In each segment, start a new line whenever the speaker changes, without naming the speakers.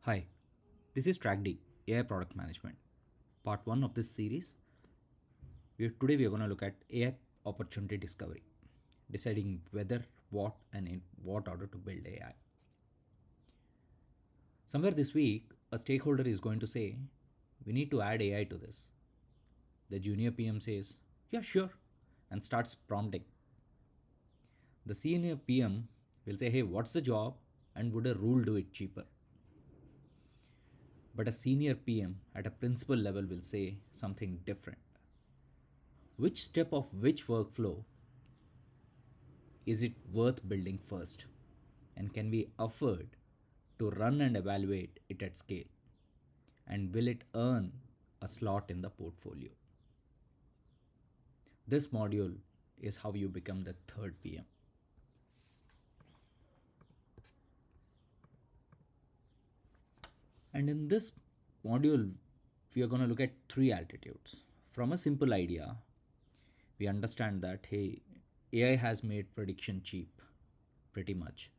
Hi, this is Track D, AI Product Management, part 1 of this series. Today we are going to look at AI opportunity discovery, deciding whether, what, and in what order to build AI. Somewhere this week, a stakeholder is going to say, we need to add AI to this. The junior PM says, yeah, sure, and starts prompting. The senior PM will say, hey, what's the job, and would a rule do it cheaper? But a senior PM at a principal level will say something different. Which step of which workflow is it worth building first? And can we afford to run and evaluate it at scale? And will it earn a slot in the portfolio? This module is how you become the third PM. And in this module, we are going to look at three altitudes. From a simple idea, we understand that hey, AI has made prediction cheap, pretty much.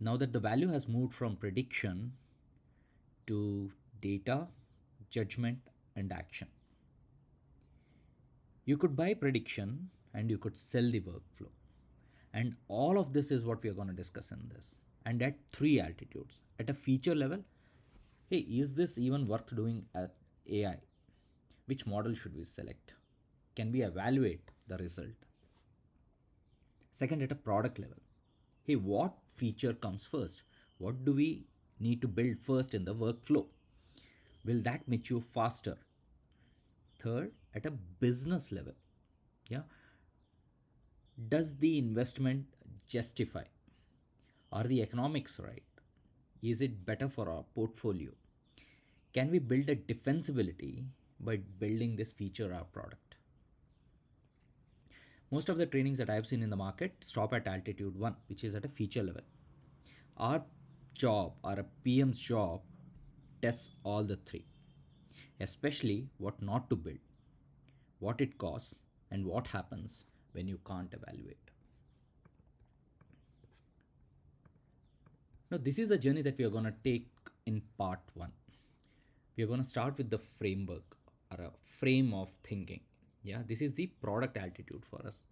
Now that the value has moved from prediction to data, judgment, and action. You could buy prediction and you could sell the workflow. And all of this is what we are going to discuss in this. And at three altitudes. At a feature level, hey, is this even worth doing at AI? Which model should we select? Can we evaluate the result? Second, at a product level, hey, what feature comes first? What do we need to build first in the workflow? Will that mature faster? Third, at a business level, yeah, does the investment justify? Are the economics right? Is it better for our portfolio? Can we build a defensibility by building this feature or product? Most of the trainings that I've seen in the market stop at altitude 1, which is at a feature level. Our job, or a PM's job, tests all the three, especially what not to build, what it costs, and what happens when you can't evaluate. Now, this is a journey that we are going to take in part 1. We are going to start with the framework or a frame of thinking. Yeah, this is the product altitude for us.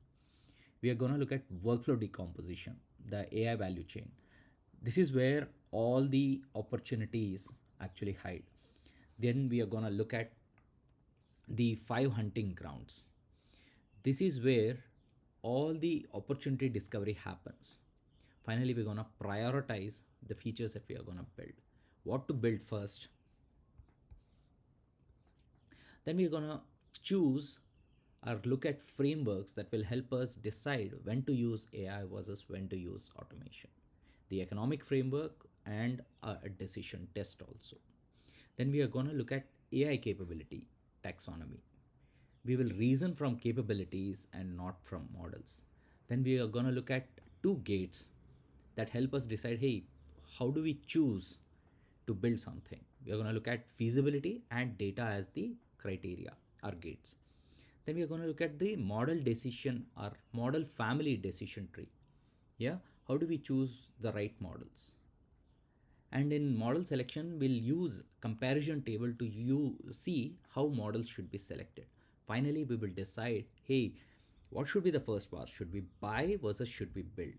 We are going to look at workflow decomposition, the AI value chain. This is where all the opportunities actually hide. Then we are going to look at the 5 hunting grounds. This is where all the opportunity discovery happens. Finally, we're going to prioritize the features that we are going to build. What to build first. Then we're going to choose or look at frameworks that will help us decide when to use AI versus when to use automation. The economic framework and a decision test also. Then we are going to look at AI capability taxonomy. We will reason from capabilities and not from models. Then we are going to look at two gates that help us decide hey, how do we choose to build something? We are going to look at feasibility and data as the criteria or gates. Then we are going to look at the model decision or model family decision tree. Yeah, how do we choose the right models? And in model selection, we'll use comparison table to see how models should be selected. Finally, we will decide, hey, what should be the first path? Should we buy versus should we build?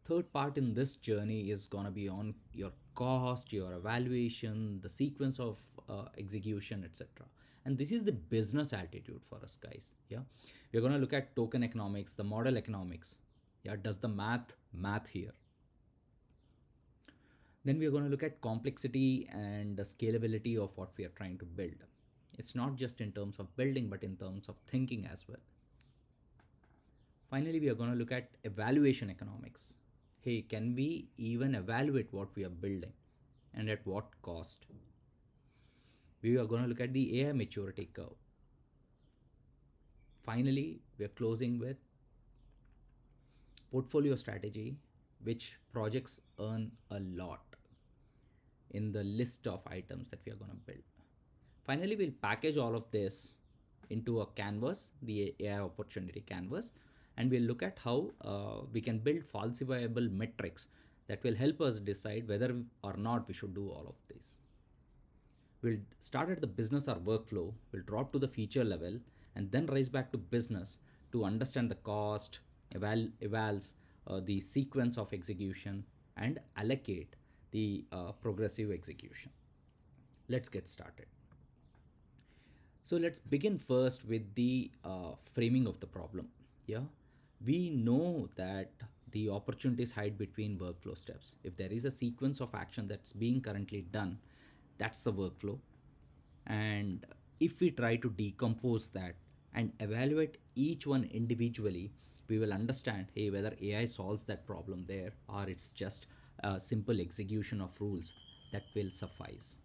Third part in this journey is going to be on your cost, your evaluation, the sequence of execution, etc. And this is the business altitude for us, guys. Yeah, we're going to look at token economics, the model economics. Yeah, does the math here? Then we are going to look at complexity and the scalability of what we are trying to build. It's not just in terms of building, but in terms of thinking as well. Finally, we are going to look at evaluation economics. Hey, can we even evaluate what we are building and at what cost? We are going to look at the AI maturity curve. Finally, we are closing with portfolio strategy, which projects earn a lot in the list of items that we are going to build. Finally, we'll package all of this into a canvas, the AI opportunity canvas, and we'll look at how we can build falsifiable metrics that will help us decide whether or not we should do all of this. We'll start at the business or workflow, we'll drop to the feature level, and then rise back to business to understand the cost, evals the sequence of execution, and allocate the progressive execution. Let's get started. So let's begin first with the framing of the problem. Yeah, we know that the opportunities hide between workflow steps. If there is a sequence of action that's being currently done, that's the workflow. And if we try to decompose that and evaluate each one individually, we will understand, hey, whether AI solves that problem there or it's just a simple execution of rules that will suffice.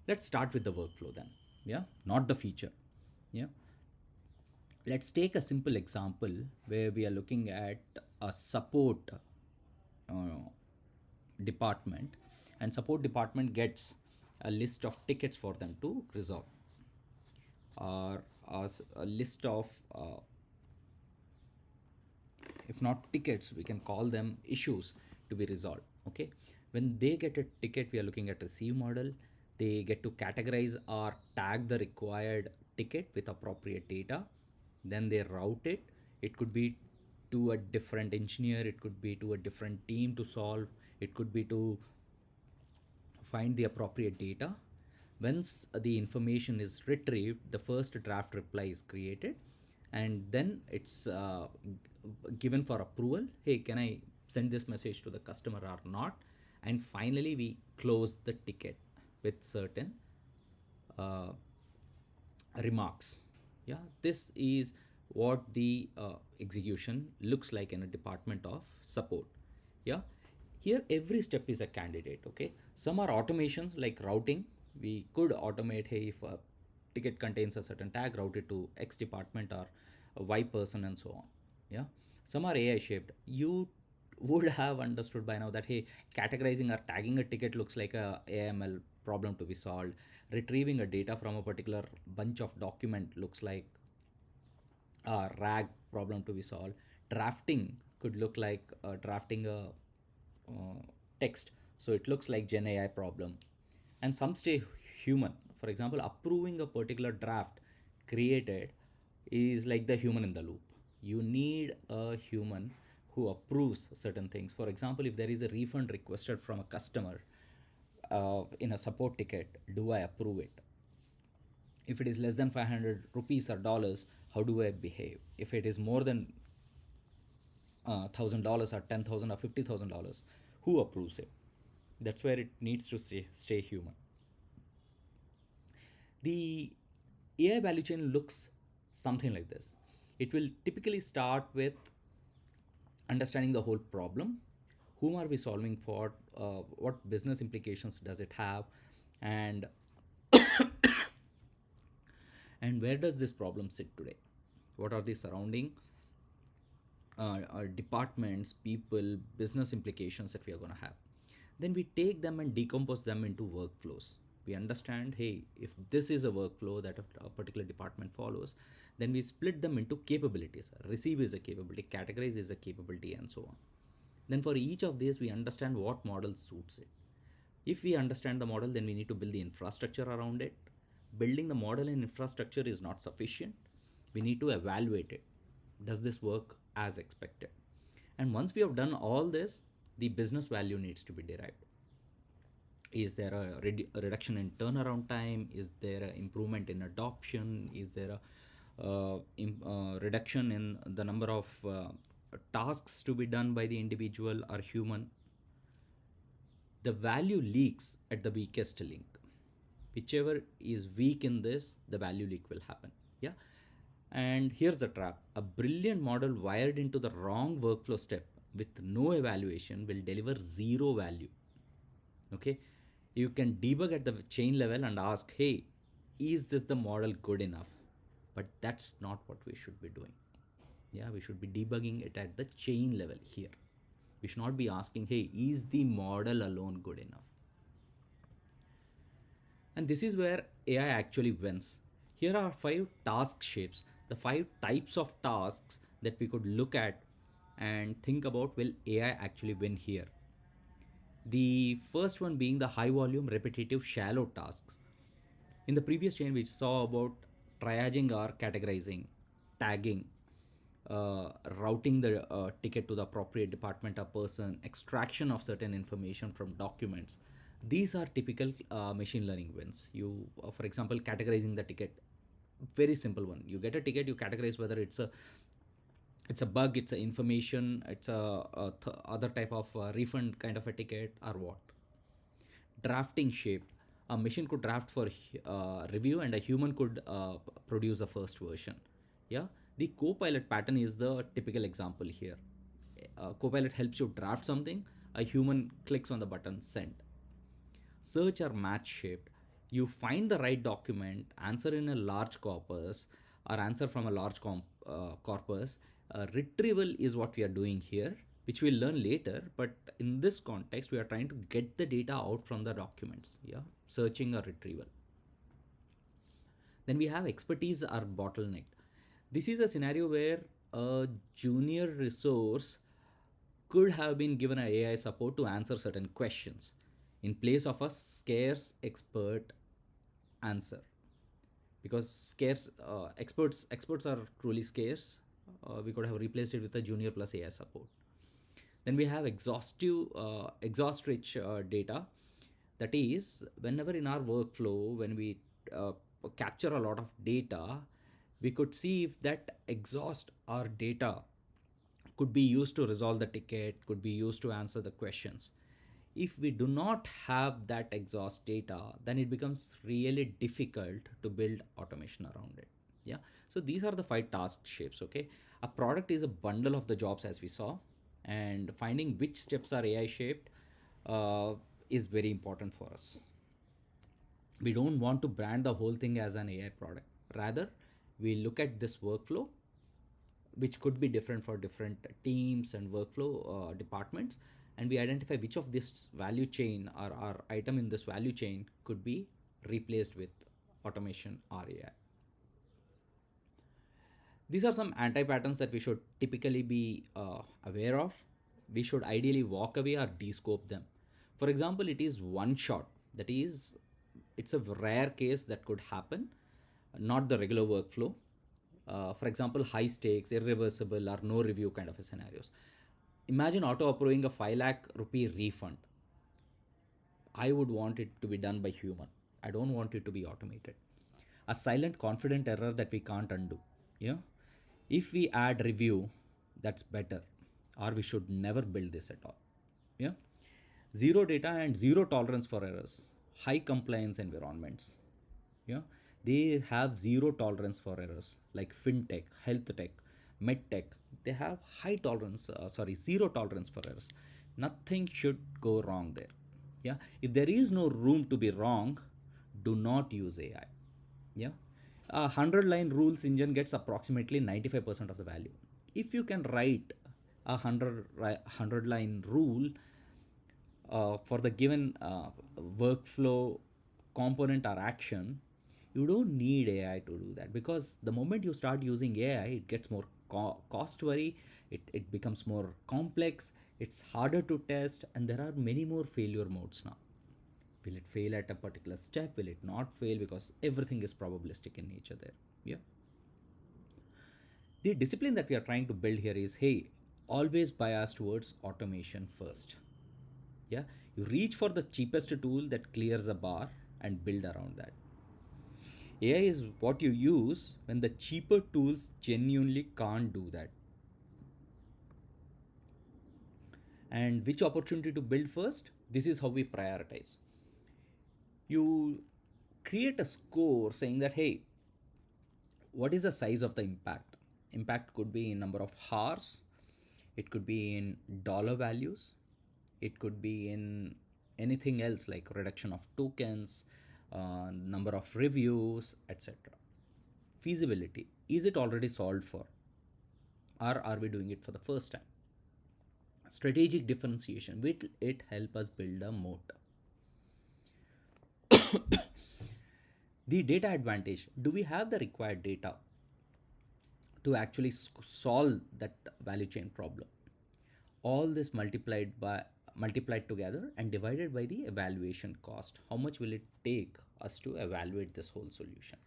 Let's start with the workflow then. Yeah, not the feature. Yeah, let's take a simple example where we are looking at a support uh, department, and support department gets a list of tickets for them to resolve, or a list of if not tickets, we can call them issues to be resolved. Okay, when they get a ticket, we are looking at receive model. They get to categorize or tag the required ticket with appropriate data, then they route it. It could be to a different engineer, it could be to a different team to solve, it could be to find the appropriate data. Once the information is retrieved, the first draft reply is created, and then it's given for approval. Hey, can I send this message to the customer or not? And finally, we close the ticket with certain uh, remarks. Yeah, this is what the execution looks like in a department of support. Yeah, here every step is a candidate. Okay, some are automations like routing. We could automate, hey, if a ticket contains a certain tag, route it to X department or a Y person and so on. Yeah, some are AI shaped. You would have understood by now that, hey, categorizing or tagging a ticket looks like a AML problem to be solved. Retrieving a data from a particular bunch of document looks like a RAG problem to be solved. Drafting could look like drafting a text, so it looks like Gen AI problem. And some stay human. For example, approving a particular draft created is like the human in the loop. You need a human who approves certain things. For example, if there is a refund requested from a customer in a support ticket, do I approve it? If it is less than 500 rupees or dollars, how do I behave? If it is more than $1,000 or 10,000 or $50,000, who approves it? That's where it needs to stay human. The AI value chain looks something like this. It will typically start with understanding the whole problem. Whom are we solving for? What business implications does it have? And and where does this problem sit today? What are the surrounding departments, people, business implications that we are going to have? Then we take them and decompose them into workflows. We understand, hey, if this is a workflow that a particular department follows, then we split them into capabilities. Receive is a capability, categorize is a capability, and so on. Then for each of these, we understand what model suits it. If we understand the model, then we need to build the infrastructure around it. Building the model and infrastructure is not sufficient. We need to evaluate it. Does this work as expected? And once we have done all this, the business value needs to be derived. Is there a reduction in turnaround time? Is there an improvement in adoption? Is there a reduction in the number of tasks to be done by the individual or human? The value leaks at the weakest link. Whichever is weak in this, the value leak will happen. Yeah. And here's the trap: a brilliant model wired into the wrong workflow step with no evaluation will deliver zero value. Okay, you can debug at the chain level and ask, hey, is this the model good enough? But that's not what we should be doing. Yeah, we should be debugging it at the chain level here. We should not be asking, hey, is the model alone good enough? And this is where AI actually wins. Here are 5 task shapes, the 5 types of tasks that we could look at and think about, will AI actually win here? The first one being the high volume, repetitive, shallow tasks. In the previous chain, we saw about triaging or categorizing, tagging, routing the ticket to the appropriate department or person, extraction of certain information from documents. These are typical machine learning wins. You, for example, categorizing the ticket, very simple one. You get a ticket, you categorize whether it's a bug, it's a information, it's a other type of refund kind of a ticket or what. Drafting shape, a machine could draft for review and a human could produce a first version. Yeah, the copilot pattern is the typical example here. Copilot helps you draft something, a human clicks on the button send. Search or match shaped, you find the right document, answer in a large corpus or answer from a large corpus. Retrieval is what we are doing here, which we'll learn later, but in this context we are trying to get the data out from the documents. Yeah, searching or retrieval. Then we have expertise or bottleneck. This is a scenario where a junior resource could have been given a AI support to answer certain questions in place of a scarce expert answer. Because scarce experts are truly scarce, we could have replaced it with a junior plus AI support. Then we have exhaust rich data. That is, whenever in our workflow, when we uh, capture a lot of data, we could see if that exhaust our data could be used to resolve the ticket, could be used to answer the questions. If we do not have that exhaust data, then it becomes really difficult to build automation around it. Yeah. So these are the five task shapes. Okay. A product is a bundle of the jobs, as we saw, and finding which steps are AI shaped is very important for us. We don't want to brand the whole thing as an AI product. Rather, we look at this workflow, which could be different for different teams and workflow departments, and we identify which of this value chain or our item in this value chain could be replaced with automation or AI. These are some anti patterns that we should typically be aware of. We should ideally walk away or descope them. For example, it is one shot. That is, it's a rare case that could happen, not the regular workflow. For example, high stakes, irreversible, or no review kind of a scenarios. Imagine auto approving a 5 lakh rupee refund. I would want it to be done by human. I don't want it to be automated. A silent confident error that we can't undo. Yeah. If we add review, that's better. Or we should never build this at all. Yeah. Zero data and zero tolerance for errors. High compliance environments. Yeah. They have zero tolerance for errors, like fintech, health tech, med tech. They have zero tolerance for errors. Nothing should go wrong there. Yeah. If there is no room to be wrong, do not use AI. Yeah. A 100-line rules engine gets approximately 95% of the value. If you can write a 100-line rule for the given workflow component or action, you don't need AI to do that, because the moment you start using AI, it gets more cost worry, it becomes more complex, it's harder to test, and there are many more failure modes now. Will it fail at a particular step? Will it not fail? Because everything is probabilistic in nature there. Yeah. The discipline that we are trying to build here is, hey, always bias towards automation first. Yeah. You reach for the cheapest tool that clears a bar and build around that. AI is what you use when the cheaper tools genuinely can't do that. And which opportunity to build first? This is how we prioritize. You create a score saying that, hey, what is the size of the impact? Impact could be in number of hours, it could be in dollar values, it could be in anything else like reduction of tokens, number of reviews, etc. Feasibility, is it already solved for, or are we doing it for the first time? Strategic differentiation, will it help us build a moat? The data advantage, do we have the required data to actually solve that value chain problem? All this multiplied together and divided by the evaluation cost. How much will it take us to evaluate this whole solution?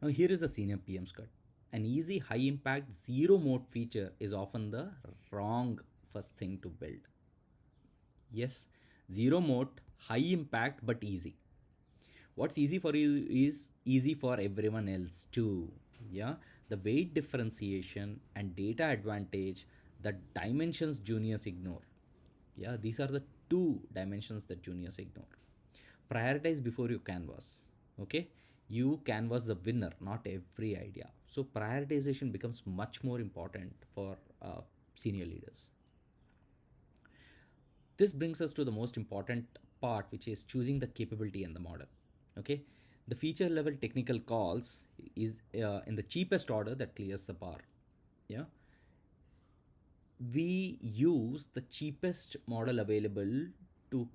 Now here is the senior PM's cut. An easy, high impact, zero mode feature is often the wrong first thing to build. Yes, zero mode, high impact but easy. What's easy for you is easy for everyone else too. Yeah, the weight differentiation and data advantage, the dimensions juniors ignore. Yeah, these are the two dimensions that juniors ignore. Prioritize before you canvas. Okay, you canvas the winner, not every idea. So prioritization becomes much more important for senior leaders. This brings us to the most important part, which is choosing the capability and the model. Okay, the feature level technical calls is in the cheapest order that clears the bar. Yeah, we use the cheapest model available to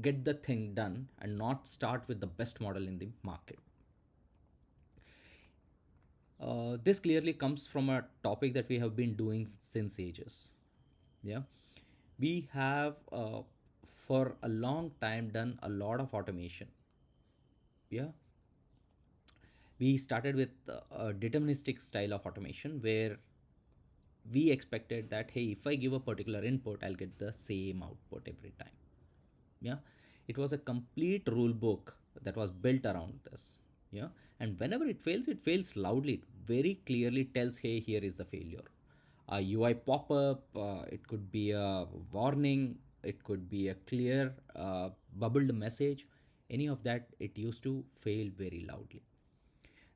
get the thing done and not start with the best model in the market. This clearly comes from a topic that we have been doing since ages. Yeah, we have for a long time done a lot of automation. Yeah, we started with a deterministic style of automation where we expected that, hey, if I give a particular input, I'll get the same output every time. Yeah, it was a complete rule book that was built around this. Yeah, and whenever it fails loudly. It very clearly tells, hey, here is the failure. A UI pop-up, it could be a warning, it could be a clear bubbled message. Any of that, it used to fail very loudly.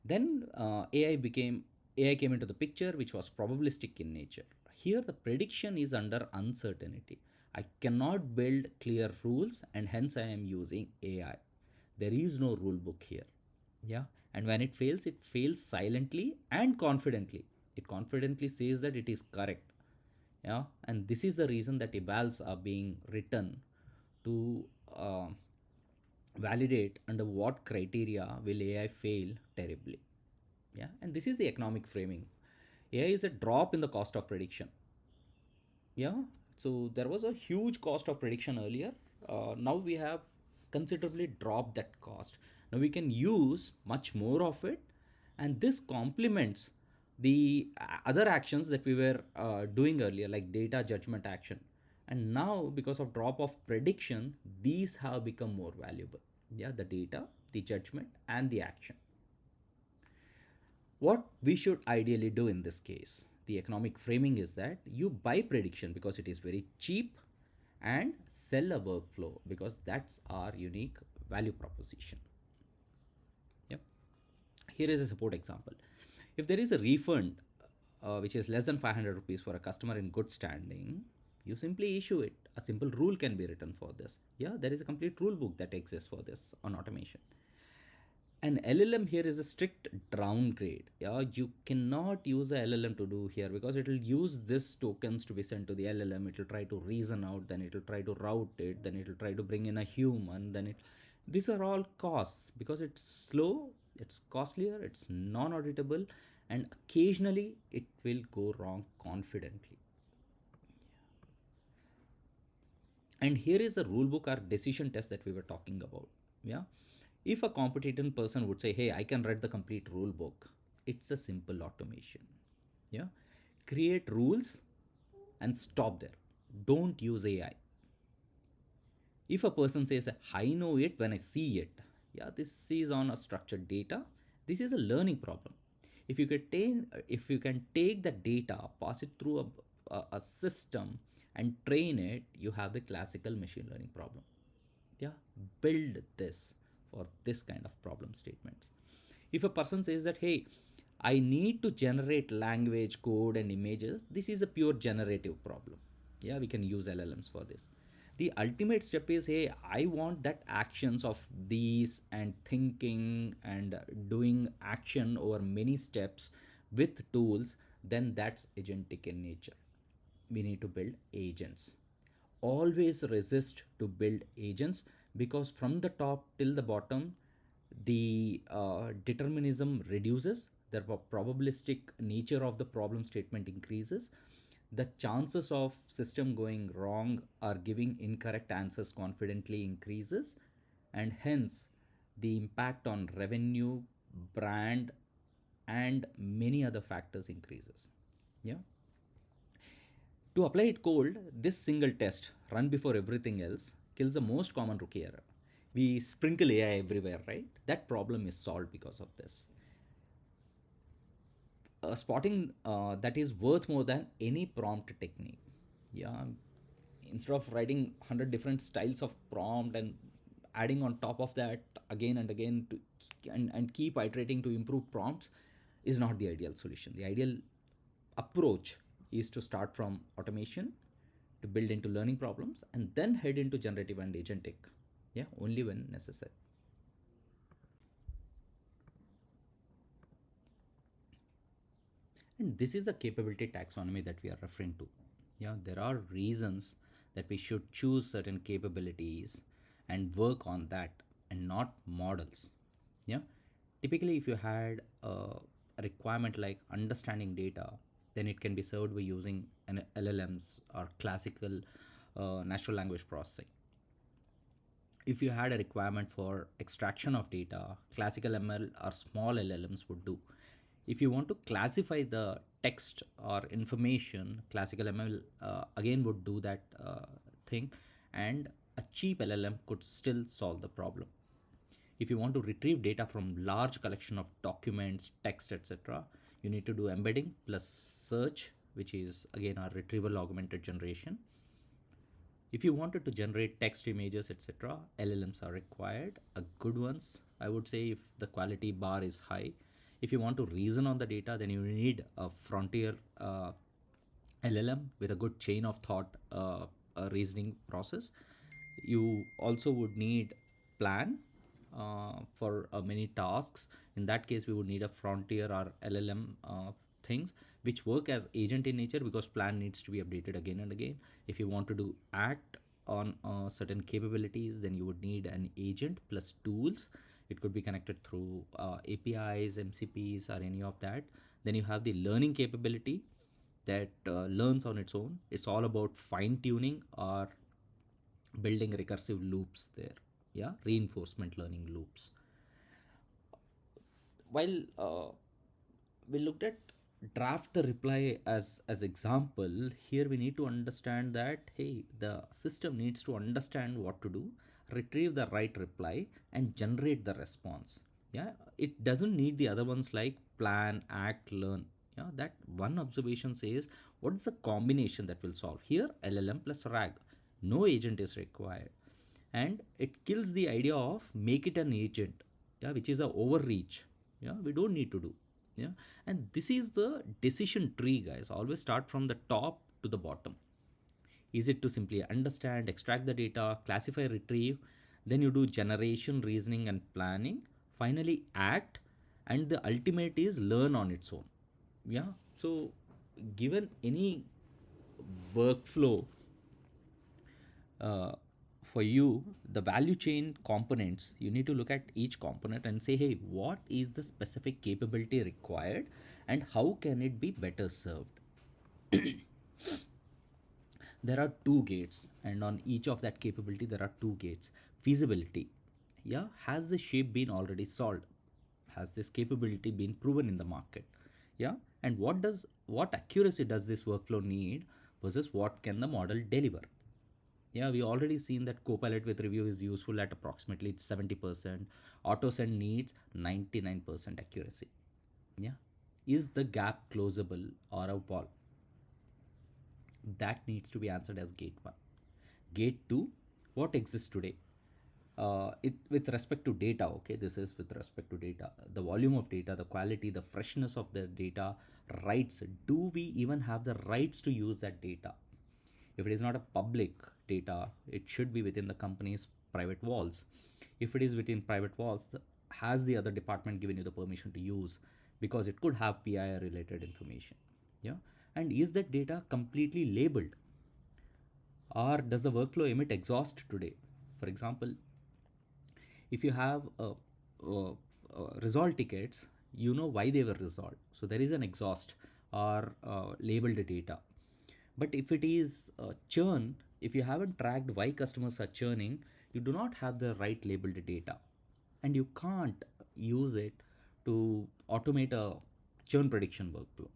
Then AI came into the picture, which was probabilistic in nature. Here, the prediction is under uncertainty. I cannot build clear rules, and hence I am using AI. There is no rule book here. Yeah, and when it fails silently and confidently. It confidently says that it is correct. Yeah, and this is the reason that evals are being written to uh, validate under what criteria will AI fail terribly. Yeah, and this is the economic framing. AI is a drop in the cost of prediction. Yeah, so there was a huge cost of prediction earlier. Now we have considerably dropped that cost. Now we can use much more of it, and this complements the other actions that we were doing earlier, like data judgment action. And now, because of drop of prediction, these have become more valuable. Yeah, the data, the judgment, and the action. What we should ideally do in this case, the economic framing is that you buy prediction because it is very cheap and sell a workflow because that's our unique value proposition. Yep. Here is a support example. If there is a refund which is less than 500 rupees for a customer in good standing, you simply issue it. A simple rule can be written for this. Yeah, there is a complete rule book that exists for this on automation. An LLM here is a strict downgrade. Yeah, you cannot use a LLM to do here because it will use this tokens to be sent to the LLM. It will try to reason out, then it will try to route it, then it will try to bring in a human, then it. These are all costs because it's slow, it's costlier, it's non-auditable, and occasionally it will go wrong confidently. And here is the rule book or decision test that we were talking about. Yeah, if a competent person would say, hey, I can write the complete rule book, it's a simple automation. Yeah, create rules and stop there. Don't use AI. If a person says, I know it when I see it, yeah, this is on a structured data. This is a learning problem. If you can take the data, pass it through a system and train it, you have the classical machine learning problem. Yeah, build this for this kind of problem statements. If a person says that, hey, I need to generate language code and images, this is a pure generative problem. Yeah, we can use LLMs for this. The ultimate step is, hey, I want that actions of these and thinking and doing action over many steps with tools, then that's agentic in nature. We need to build agents. Always resist to build agents because from the top till the bottom, the determinism reduces, the probabilistic nature of the problem statement increases, the chances of system going wrong or giving incorrect answers confidently increases, and hence the impact on revenue, brand, and many other factors increases. Yeah. To apply it cold, this single test run before everything else kills the most common rookie error. We sprinkle AI everywhere, right? That problem is solved because of this. Spotting that is worth more than any prompt technique. Yeah, instead of writing 100 different styles of prompt and adding on top of that again and again and keep iterating to improve prompts is not the ideal solution. The ideal approach is to start from automation, to build into learning problems, and then head into generative and agentic. Yeah, only when necessary. And this is the capability taxonomy that we are referring to. Yeah, there are reasons that we should choose certain capabilities and work on that and not models. Yeah, typically, if you had a requirement like understanding data, then it can be served by using an LLMs or classical natural language processing. If you had a requirement for extraction of data, classical ML or small LLMs would do. If you want to classify the text or information, classical ML again would do that thing, and a cheap LLM could still solve the problem. If you want to retrieve data from large collection of documents, text, etc., you need to do embedding plus search, which is again our retrieval augmented generation. If you wanted to generate text, images, etc., LLMs are required. A good ones, I would say, if the quality bar is high. If you want to reason on the data, then you need a frontier LLM with a good chain of thought reasoning process. You also would need plan for many tasks. In that case, we would need a frontier or LLM things which work as agent in nature, because plan needs to be updated again and again. If you want to do act on certain capabilities, then you would need an agent plus tools. It could be connected through APIs, MCPs, or any of that. Then you have the learning capability that learns on its own. It's all about fine tuning or building recursive loops there. Yeah, reinforcement learning loops. While we looked at draft the reply as example, here we need to understand that, hey, the system needs to understand what to do, retrieve the right reply, and generate the response. Yeah, it doesn't need the other ones like plan, act, learn. Yeah, that one observation says what is the combination that will solve here. LLM plus RAG, no agent is required. And it kills the idea of make it an agent, yeah, which is a overreach. Yeah, we don't need to do. Yeah, and this is the decision tree, guys. Always start from the top to the bottom. Is it to simply understand, extract the data, classify, retrieve, then you do generation, reasoning, and planning, finally act, and the ultimate is learn on its own. Yeah, so given any workflow uh, for you, the value chain components, you need to look at each component and say, hey, what is the specific capability required and how can it be better served? There are two gates, and on each of that capability there are two gates. Feasibility, yeah, has the shape been already solved? Has this capability been proven in the market? Yeah, and what accuracy does this workflow need versus what can the model deliver? Yeah, we already seen that Copilot with review is useful at approximately 70%. AutoSend needs 99% accuracy. Yeah, is the gap closable or a wall? That needs to be answered as gate 1. Gate 2, what exists today? It with respect to data. Okay, this is with respect to data, the volume of data, the quality, the freshness of the data, rights. Do we even have the rights to use that data? If it is not a public data, it should be within the company's private walls. If it is within private walls, has the other department given you the permission to use? Because it could have PII related information. Yeah, and is that data completely labeled, or does the workflow emit exhaust today? For example, if you have resolved tickets, you know why they were resolved, so there is an exhaust or labeled data. But if it is churn, if you haven't tracked why customers are churning, you do not have the right labeled data, and you can't use it to automate a churn prediction workflow.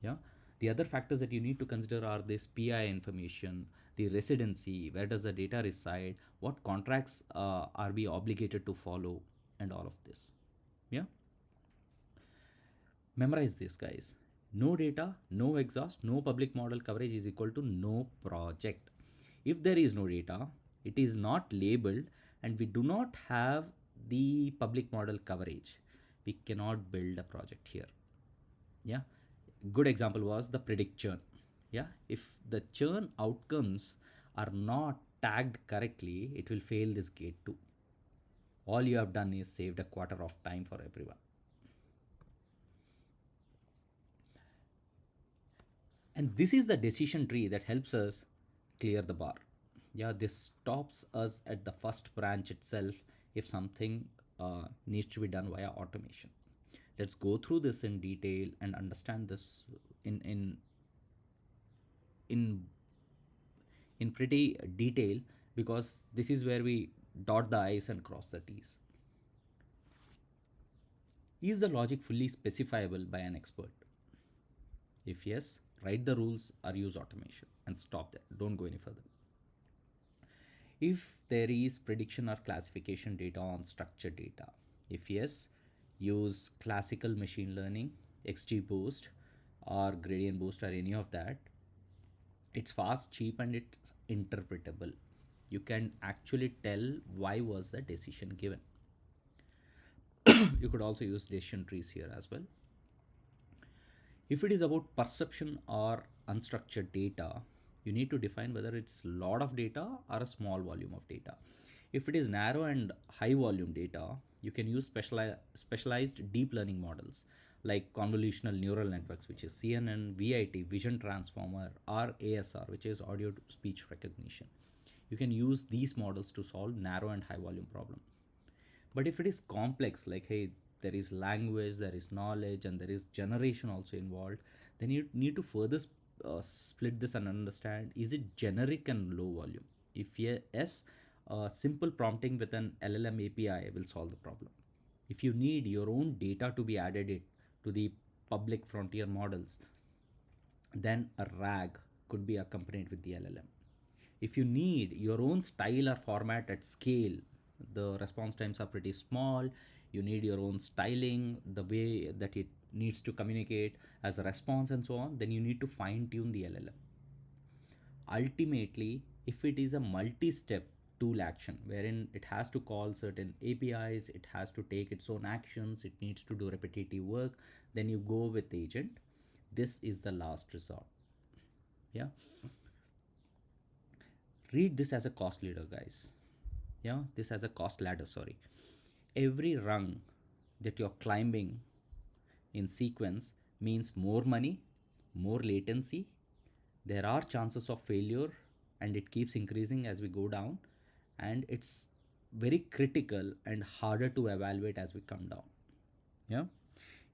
Yeah. The other factors that you need to consider are this PI information, the residency, where does the data reside, what contracts are we obligated to follow, and all of this. Yeah. Memorize this, guys. No data, no exhaust, no public model coverage is equal to no project. If there is no data, it is not labeled, and we do not have the public model coverage, we cannot build a project here. Yeah. Good example was the predict churn. Yeah. If the churn outcomes are not tagged correctly, it will fail this gate too. All you have done is saved a quarter of time for everyone. And this is the decision tree that helps us clear the bar. Yeah, this stops us at the first branch itself if something needs to be done via automation. Let's go through this in detail and understand this in in in in pretty detail, because this is where we dot the i's and cross the t's. Is the logic fully specifiable by an expert? If yes, write the rules or use automation and stop there. Don't go any further. If there is prediction or classification data on structured data, if yes, use classical machine learning, XGBoost, or gradient boost, or any of that. It's fast, cheap, and it's interpretable. You can actually tell why was the decision given. You could also use decision trees here as well. If it is about perception or unstructured data, you need to define whether it's a lot of data or a small volume of data. If it is narrow and high volume data, you can use specialized deep learning models like convolutional neural networks, which is CNN, VIT, Vision Transformer, or ASR, which is audio to speech recognition. You can use these models to solve narrow and high volume problems. But if it is complex, like, hey, there is language, there is knowledge, and there is generation also involved, then you need to further split this and understand, is it generic and low volume? If yes, simple prompting with an LLM API will solve the problem. If you need your own data to be added it to the public frontier models, then a RAG could be accompanied with the LLM. If you need your own style or format at scale, the response times are pretty small. You need your own styling, the way that it needs to communicate as a response, and so on, then you need to fine tune the LLM. Ultimately, if it is a multi step tool action wherein it has to call certain APIs, it has to take its own actions, it needs to do repetitive work, then you go with agent. This is the last resort. Yeah. Read this as a cost leader, guys. Yeah, this as a cost ladder, sorry. Every rung that you're climbing in sequence means more money, more latency, there are chances of failure, and it keeps increasing as we go down, and it's very critical and harder to evaluate as we come down. Yeah.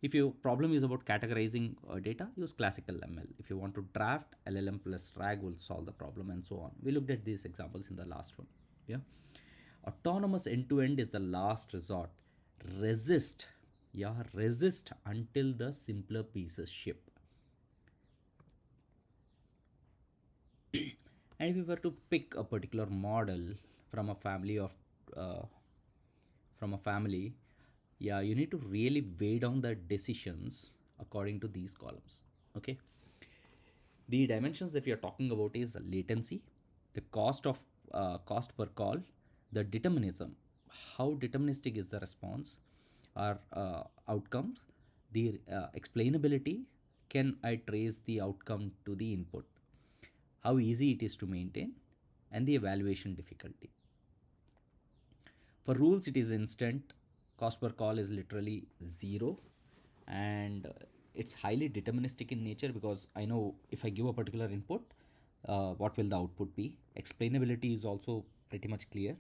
If your problem is about categorizing data, use classical ML. If you want to draft, LLM plus RAG will solve the problem, and so on. We looked at these examples in the last one. Yeah. Autonomous end to end is the last resort. Resist. Yeah, resist until the simpler pieces ship. And if we were to pick a particular model from a family of uh, from a family, yeah, you need to really weigh down the decisions according to these columns. Okay. The dimensions that we are talking about is latency, the cost per call, the determinism, how deterministic is the response or outcomes, the explainability, can I trace the outcome to the input, how easy it is to maintain, and the evaluation difficulty. For rules, it is instant. Cost per call is literally zero, and it's highly deterministic in nature, because I know if I give a particular input, what will the output be. Explainability is also pretty much clear.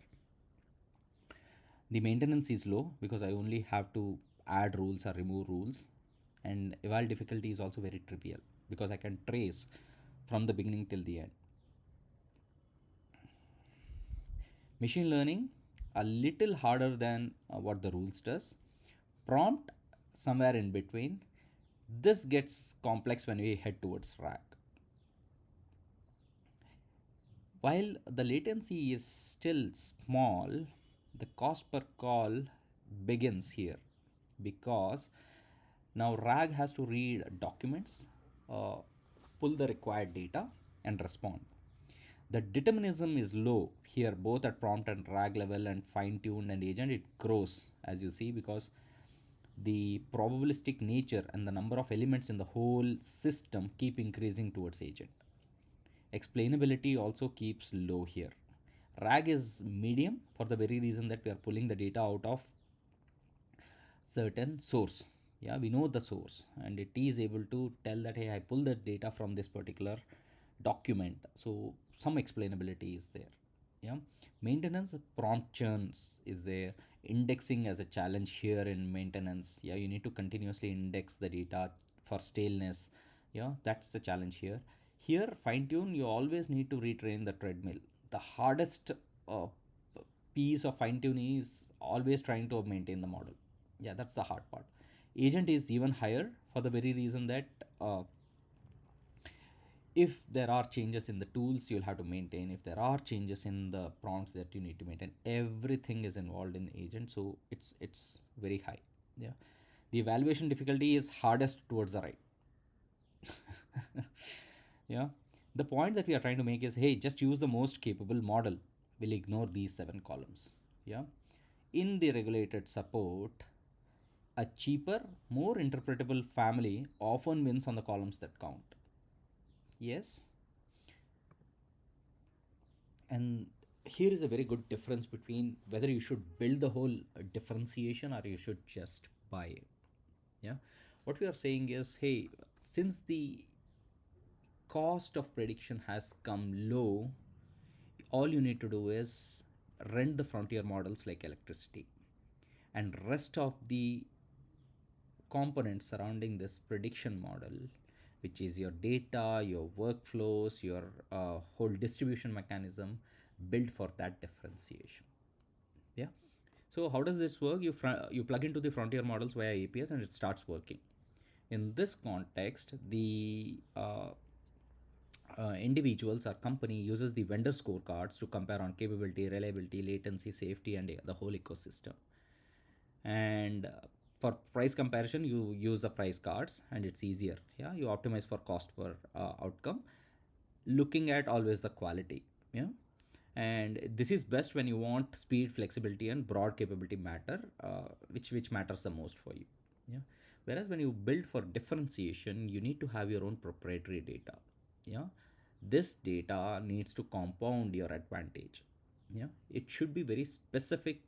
The maintenance is low because I only have to add rules or remove rules, and eval difficulty is also very trivial because I can trace from the beginning till the end. Machine learning, a little harder than what the rules does. Prompt, somewhere in between. This gets complex when we head towards RAG. While the latency is still small, the cost per call begins here, because now RAG has to read documents, uh, pull the required data, and respond. The determinism is low here, both at prompt and RAG level, and fine tuned and agent. It grows, as you see, because the probabilistic nature and the number of elements in the whole system keep increasing towards agent. Explainability also keeps low here. RAG is medium for the very reason that we are pulling the data out of certain source. Yeah, we know the source and it is able to tell that, hey, I pull the data from this particular document. So some explainability is there. Yeah, maintenance, prompt churns is there. Indexing as a challenge here in maintenance. Yeah, you need to continuously index the data for staleness. Yeah, that's the challenge here. Here, fine tune, you always need to retrain the treadmill. The hardest uh, piece of fine tuning is always trying to maintain the model. Yeah, that's the hard part. Agent is even higher for the very reason that if there are changes in the tools, you'll have to maintain. If there are changes in the prompts, that you need to maintain, everything is involved in agent, so it's very high. Yeah, the evaluation difficulty is hardest towards the right. Yeah, the point that we are trying to make is, hey, just use the most capable model. We'll ignore these 7 columns. Yeah, in the regulated support, a cheaper, more interpretable family often wins on the columns that count. Yes, and here is a very good difference between whether you should build the whole differentiation or you should just buy it. Yeah, what we are saying is, hey, since the cost of prediction has come low, all you need to do is rent the frontier models like electricity, and rest of the components surrounding this prediction model, which is your data, your workflows, your whole distribution mechanism, built for that differentiation. Yeah. So how does this work? You plug into the frontier models via APIs and it starts working. In this context, the individuals or company uses the vendor scorecards to compare on capability, reliability, latency, safety, and the whole ecosystem. And for price comparison, you use the price cards and it's easier. Yeah, you optimize for cost per outcome, looking at always the quality. Yeah, and this is best when you want speed, flexibility, and broad capability matter, which matters the most for you. Yeah, whereas when you build for differentiation, you need to have your own proprietary data. Yeah, this data needs to compound your advantage. Yeah, it should be very specific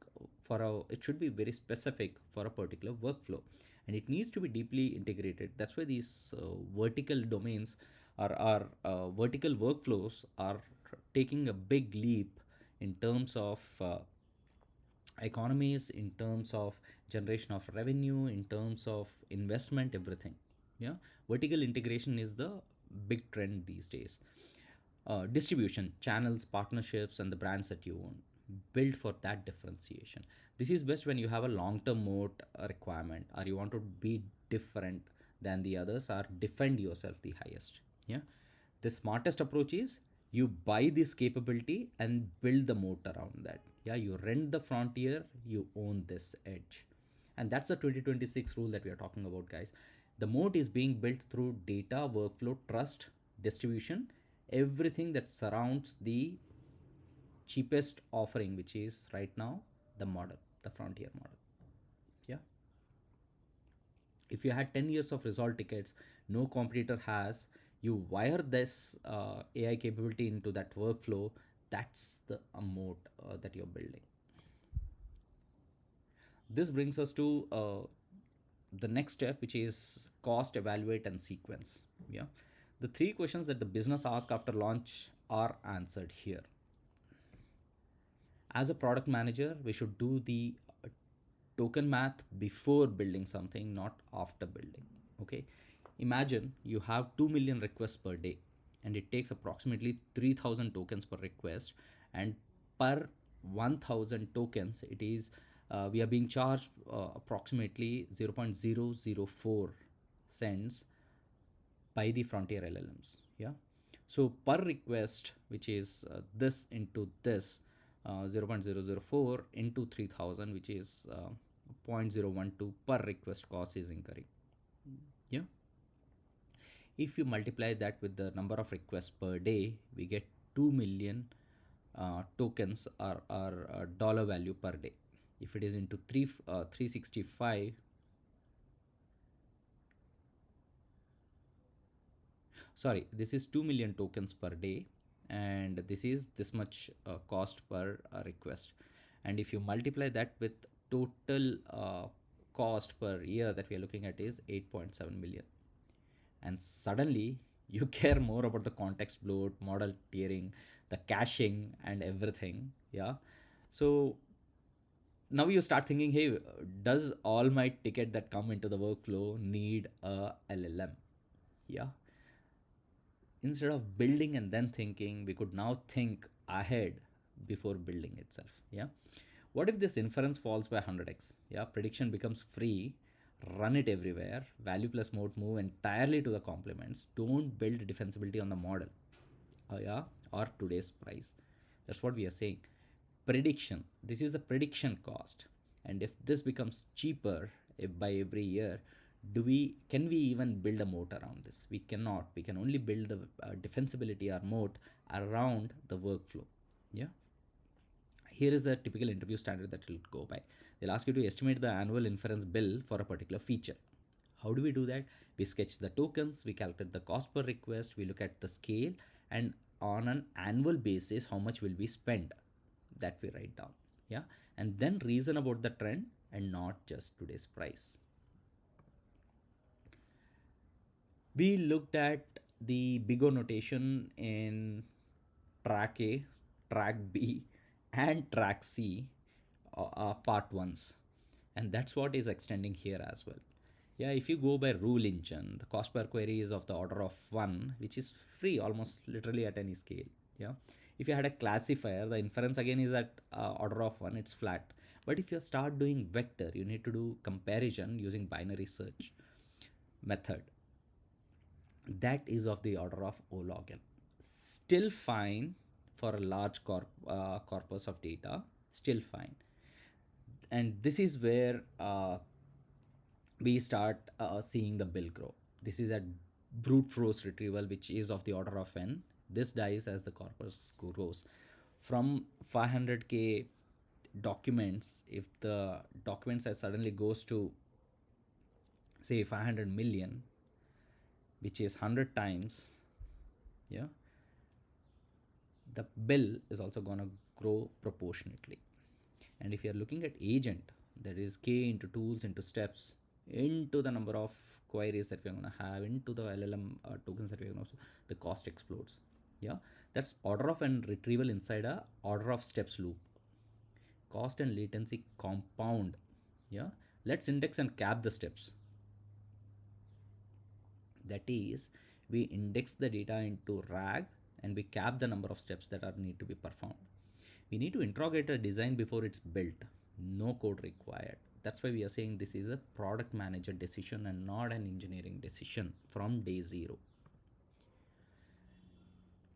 it should be very specific for a particular workflow, and it needs to be deeply integrated. That's why these vertical domains are vertical workflows are taking a big leap in terms of economies, in terms of generation of revenue, in terms of investment, everything. Yeah, vertical integration is the big trend these days. Distribution channels, partnerships, and the brands that you own, build for that differentiation. This is best when you have a long term moat requirement, or you want to be different than the others, or defend yourself the highest. Yeah, the smartest approach is you buy this capability and build the moat around that. Yeah, you rent the frontier, you own this edge. And that's the 2026 rule that we are talking about, guys. The moat is being built through data, workflow, trust, distribution, everything that surrounds the cheapest offering, which is right now the model, the frontier model. Yeah, if you had 10 years of resolve tickets no competitor has, you wire this AI capability into that workflow. That's the moat that you're building. This brings us to the next step, which is cost, evaluate, and sequence. Yeah, the three questions that the business ask after launch are answered here. As a product manager, we should do the token math before building something, not after building. Okay, imagine you have 2 million requests per day and it takes approximately 3000 tokens per request, and per 1000 tokens it is we are being charged approximately 0.004 cents by the frontier LLMs. Yeah. So per request, which is this into this 0.004 into 3000, which is 0.012 per request cost is incurring. Yeah. If you multiply that with the number of requests per day, we get 2 million tokens or dollar value per day. If it is into 365, sorry, this is 2 million tokens per day, and this is this much cost per request. And if you multiply that with total cost per year that we are looking at is 8.7 million, and suddenly you care more about the context bloat, model tiering, the caching, and everything. Yeah. So now you start thinking, hey, does all my ticket that come into the workflow need a LLM? Yeah. Instead of building and then thinking, we could now think ahead before building itself. Yeah. What if this inference falls by 100x? Yeah. Prediction becomes free. Run it everywhere. Value plus mode move entirely to the complements. Don't build defensibility on the model. Yeah. Or today's price. That's what we are saying. Prediction. This is the prediction cost. And if this becomes cheaper by every year, do we can we even build a moat around this? We cannot. We can only build the defensibility or moat around the workflow. Yeah. Here is a typical interview standard that will go by. They'll ask you to estimate the annual inference bill for a particular feature. How do we do that? We sketch the tokens, we calculate the cost per request, we look at the scale, and on an annual basis, how much will we spend? That we write down. Yeah. And then reason about the trend and not just today's price. We looked at the big O notation in track A, track B, and track C part ones. And that's what is extending here as well. Yeah, if you go by rule engine, the cost per query is of the order of 1, which is free almost literally at any scale. Yeah. If you had a classifier, the inference again is at order of 1, it's flat. But if you start doing vector, you need to do comparison using binary search method. That is of the order of O log n. Still fine for a large corpus of data, still fine. And this is where we start seeing the bill grow. This is a brute force retrieval, which is of the order of n. This dies as the corpus grows. From 500k documents, if the document size suddenly goes to say 500 million, which is 100 times, yeah, the bill is also going to grow proportionately. And if you're looking at agent, that is k into tools into steps into the number of queries that we're going to have into the LLM tokens that we're going to, the cost explodes. Yeah, that's order of n retrieval inside a order of steps loop. Cost and latency compound. Yeah, let's index and cap the steps. That is, we index the data into RAG and we cap the number of steps that are need to be performed. We need to interrogate a design before it's built. No code required. That's why we are saying this is a product manager decision and not an engineering decision from day zero.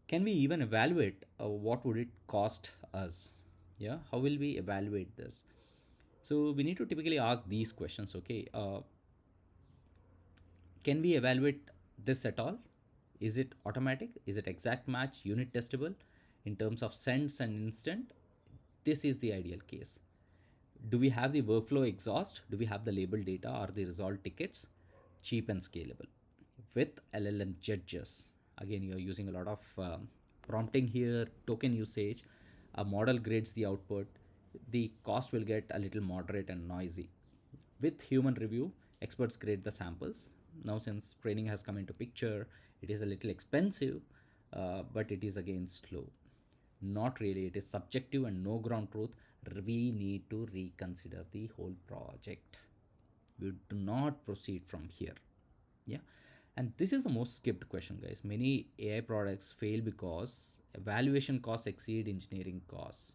Can we even evaluate what would it cost us? Yeah, how will we evaluate this? So we need to typically ask these questions. Okay, can we evaluate this at all? Is it automatic? Is it exact match, unit testable in terms of cents and instant? This is the ideal case. Do we have the workflow exhaust? Do we have the label data or the resolved tickets? Cheap and scalable. With LLM judges, again, you're using a lot of prompting here, token usage. A model grades the output. The cost will get a little moderate and noisy. With human review, experts grade the samples. Now, since training has come into picture, it is a little expensive, but it is again slow. Not really, it is subjective and no ground truth. We need to reconsider the whole project. We do not proceed from here. Yeah. And this is the most skipped question, guys. Many AI products fail because evaluation costs exceed engineering costs.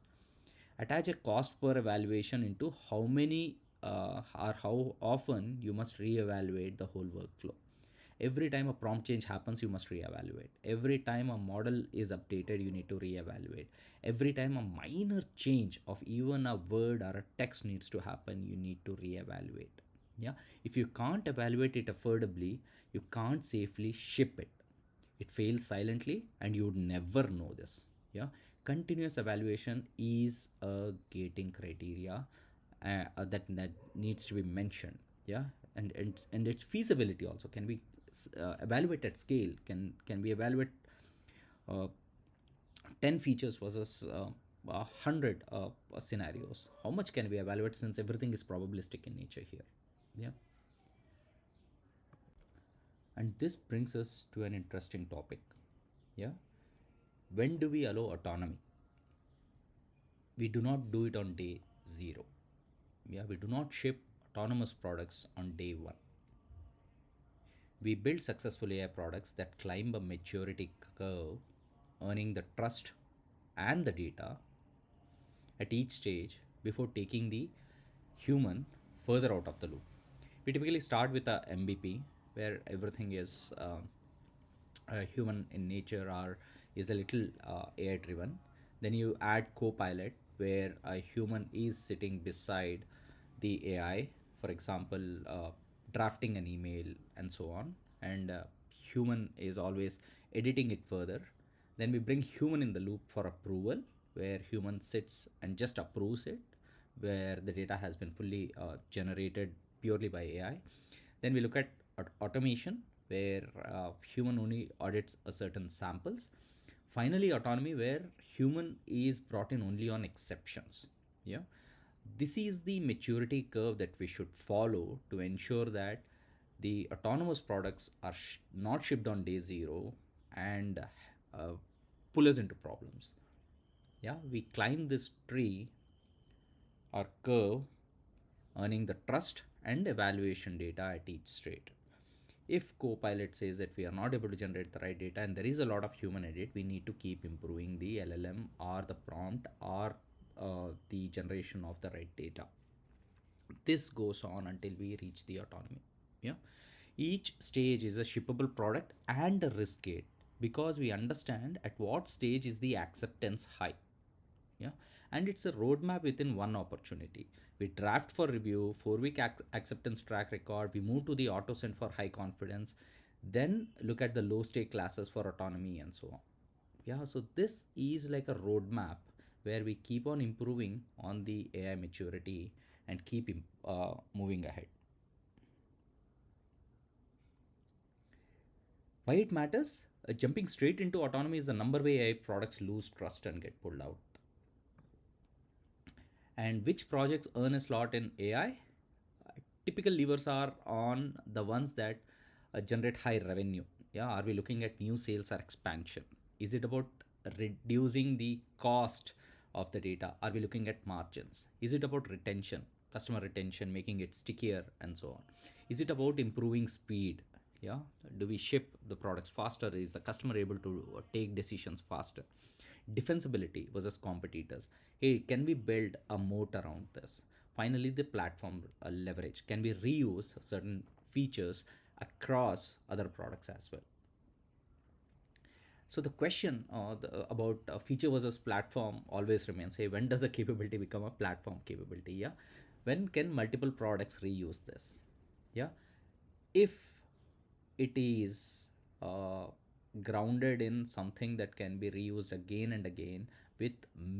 Attach a cost per evaluation into how many or how often you must reevaluate the whole workflow. Every time a prompt change happens, you must reevaluate. Every time a model is updated, you need to reevaluate. Every time a minor change of even a word or a text needs to happen, you need to reevaluate. Yeah, if you can't evaluate it affordably, you can't safely ship it. It fails silently and you would never know this. Yeah, continuous evaluation is a gating criteria that needs to be mentioned. Yeah, and its feasibility also can be evaluate at scale. Can we evaluate uh, 10 features versus 100 scenarios? How much can we evaluate, since everything is probabilistic in nature here? Yeah. And this brings us to an interesting topic. Yeah, when do we allow autonomy? We do not do it on day zero. Yeah, we do not ship autonomous products on day one. We build successful AI products that climb a maturity curve, earning the trust and the data at each stage before taking the human further out of the loop. We typically start with a MVP where everything is human in nature or is a little AI driven. Then you add Copilot where a human is sitting beside the AI, for example, drafting an email and so on, and human is always editing it further. Then we bring human in the loop for approval, where human sits and just approves it, where the data has been fully generated purely by AI. Then we look at automation, where human only audits a certain samples. Finally, autonomy, where human is brought in only on exceptions. Yeah, this is the maturity curve that we should follow to ensure that the autonomous products are not shipped on day zero and pull us into problems. Yeah, we climb this tree or curve, earning the trust and evaluation data at each state. If Copilot says that we are not able to generate the right data and there is a lot of human edit, we need to keep improving the LLM or the prompt or the generation of the right data. This goes on until we reach the autonomy. Yeah, each stage is a shippable product and a risk gate, because we understand at what stage is the acceptance high. Yeah, and it's a roadmap within one opportunity. We draft for review, 4 week acceptance track record, we move to the auto send for high confidence, then look at the low stake classes for autonomy and so on. Yeah, so this is like a roadmap where we keep on improving on the AI maturity and keep moving ahead. Why it matters? Jumping straight into autonomy is the number way AI products lose trust and get pulled out. And which projects earn a slot in AI? Typical levers are on the ones that generate high revenue. Yeah, are we looking at new sales or expansion? Is it about reducing the cost of the data? Are we looking at margins? Is it about retention, customer retention, making it stickier and so on? Is it about improving speed? Yeah, do we ship the products faster? Is the customer able to take decisions faster? Defensibility versus competitors. Hey, can we build a moat around this? Finally, the platform leverage. Can we reuse certain features across other products as well? So the question about feature versus platform always remains. Hey, when does a capability become a platform capability? Yeah, when can multiple products reuse this? Yeah, if it is uh, grounded in something that can be reused again and again with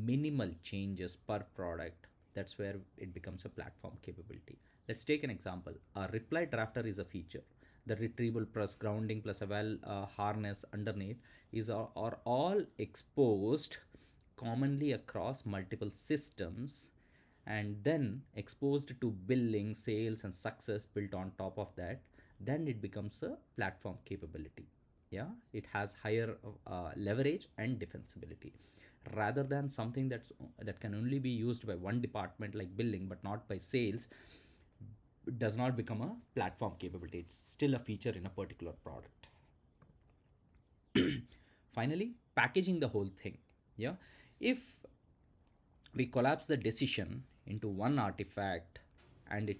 minimal changes per product, that's where it becomes a platform capability. Let's take an example. A reply drafter is a feature. The retrieval plus grounding plus eval harness underneath are all exposed commonly across multiple systems, and then exposed to billing, sales, and success built on top of that, then it becomes a platform capability. Yeah, it has higher leverage and defensibility, rather than something that can only be used by one department like billing but not by sales. does not become a platform capability. It's still a feature in a particular product. Finally, packaging the whole thing. Yeah, if we collapse the decision into one artifact and it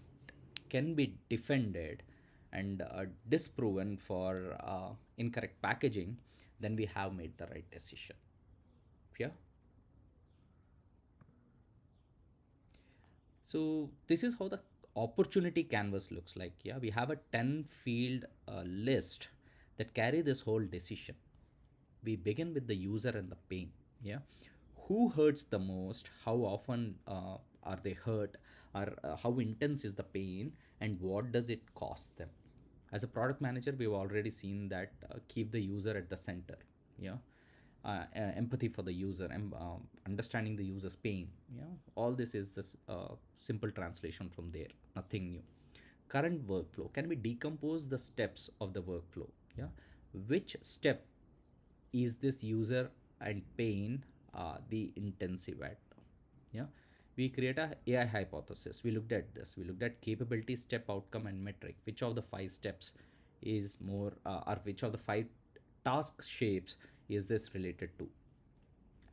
can be defended and disproven for incorrect packaging, then we have made the right decision. Yeah. So this is how the opportunity canvas looks like. Yeah, we have a 10 field list that carry this whole decision. We begin with the user and the pain. Yeah, who hurts the most, how often are they hurt, or how intense is the pain, and what does it cost them. As a product manager, we've already seen that keep the user at the center. Yeah, empathy for the user and understanding the user's pain. Yeah, all this is this simple translation from there, nothing new. Current workflow, can we decompose the steps of the workflow? Yeah, which step is this user and pain the intensive at? Yeah, we create a AI hypothesis. We looked at this, we looked at capability, step, outcome, and metric. Which of the five steps is more or which of the five task shapes is this related to?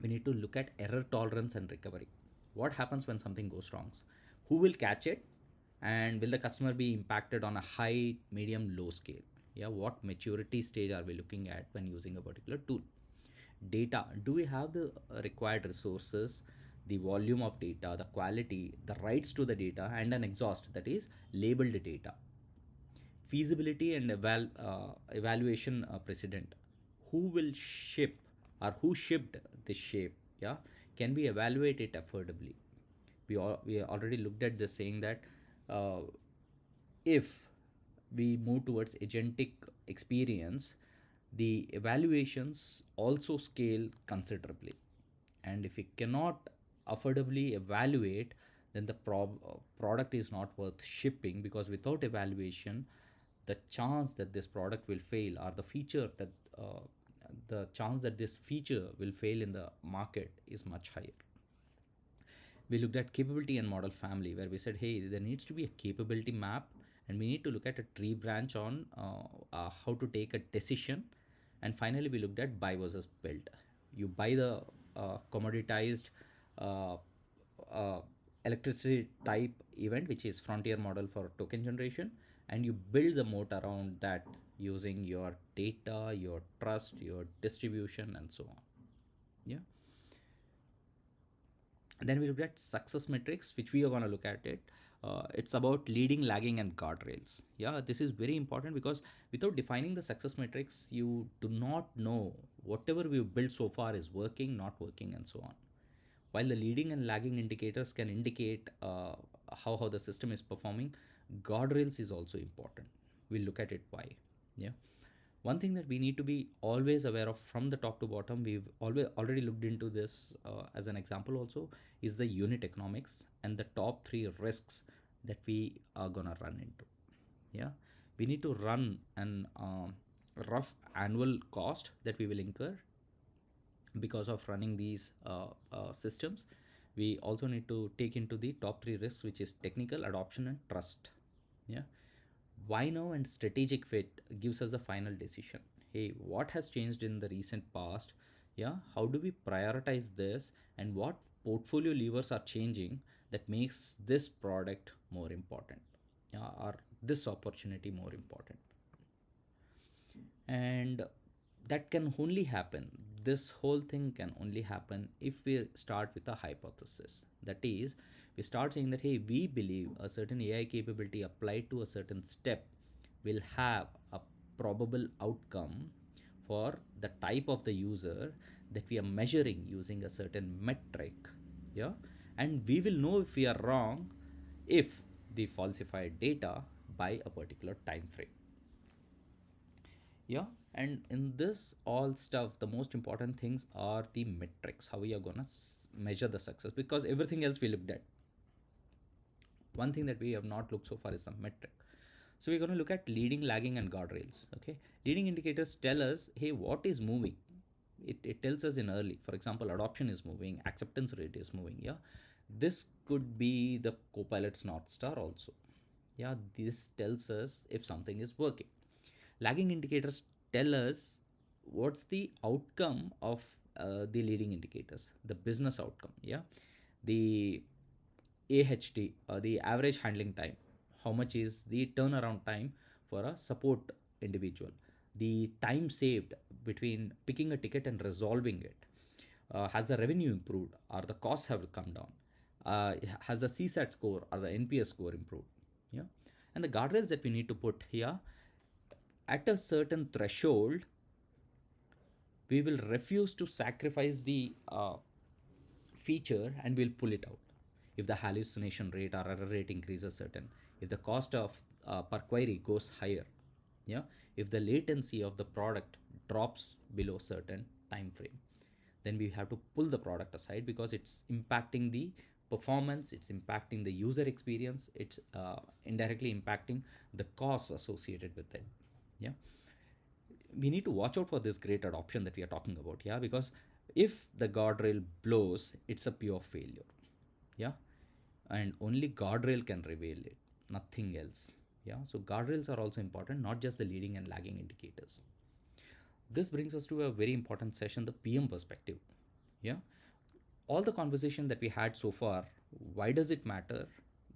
We need to look at error tolerance and recovery. What happens when something goes wrong? Who will catch it? And will the customer be impacted on a high, medium, low scale? Yeah, what maturity stage are we looking at when using a particular tool? Data, do we have the required resources, the volume of data, the quality, the rights to the data, and an exhaust, that is labeled data? Feasibility and evaluation precedent, who will ship or who shipped this shape? Yeah, can we evaluate it affordably? We already looked at this, saying that uh, if we move towards agentic experience, the evaluations also scale considerably. And if we cannot affordably evaluate, then the product is not worth shipping, because without evaluation, the chance that this product will fail, or the chance that this feature will fail in the market, is much higher. We looked at capability and model family, where we said, hey, there needs to be a capability map, and we need to look at a tree branch on how to take a decision. And finally, we looked at buy versus build. You buy the commoditized uh, uh, electricity type event, which is frontier model for token generation, and you build the moat around that using your data, your trust, your distribution, and so on. Yeah. Then we looked at success metrics, which we are going to look at it. It's about leading, lagging, and guardrails. Yeah, this is very important, because without defining the success metrics, you do not know whatever we've built so far is working, not working, and so on. While the leading and lagging indicators can indicate how the system is performing, guardrails is also important. We'll look at it why. Yeah. One thing that we need to be always aware of from the top to bottom, we've always already looked into this as an example also, is the unit economics and the top three risks that we are gonna run into. Yeah, we need to run an rough annual cost that we will incur because of running these systems. We also need to take into the top three risks, which is technical, adoption, and trust. Yeah, why now and strategic fit gives us the final decision. Hey, what has changed in the recent past? Yeah, how do we prioritize this, and what portfolio levers are changing that makes this product more important, or this opportunity more important? And that can only happen, this whole thing can only happen if we start with a hypothesis. That is, we start saying that, hey, we believe a certain AI capability applied to a certain step will have a probable outcome for the type of the user that we are measuring using a certain metric. Yeah, and we will know if we are wrong if the falsified data by a particular time frame. Yeah, and in this all stuff, the most important things are the metrics, how we are gonna measure the success, because everything else we looked at. One thing that we have not looked so far is the metric. So we're going to look at leading, lagging, and guardrails. Okay, leading indicators tell us, hey, what is moving. It tells us in early, for example, adoption is moving, acceptance rate is moving. Yeah, this could be the copilot's north star also. Yeah, this tells us if something is working. Lagging indicators tell us what's the outcome of the leading indicators, the business outcome. Yeah, the AHT, the average handling time. How much is the turnaround time for a support individual? The time saved between picking a ticket and resolving it. Has the revenue improved or the costs have come down? Has the CSAT score or the NPS score improved? Yeah. And the guardrails that we need to put here, at a certain threshold, we will refuse to sacrifice the feature and we'll pull it out. If the hallucination rate or error rate increases certain, if the cost of per query goes higher, yeah, if the latency of the product drops below certain time frame, then we have to pull the product aside because it's impacting the performance, it's impacting the user experience, it's indirectly impacting the costs associated with it. Yeah, we need to watch out for this great adoption that we are talking about. Yeah, because if the guardrail blows, it's a pure failure. Yeah, and only guardrail can reveal it, nothing else. Yeah, so guardrails are also important, not just the leading and lagging indicators. This brings us to a very important session, the PM perspective. Yeah, all the conversation that we had so far, why does it matter,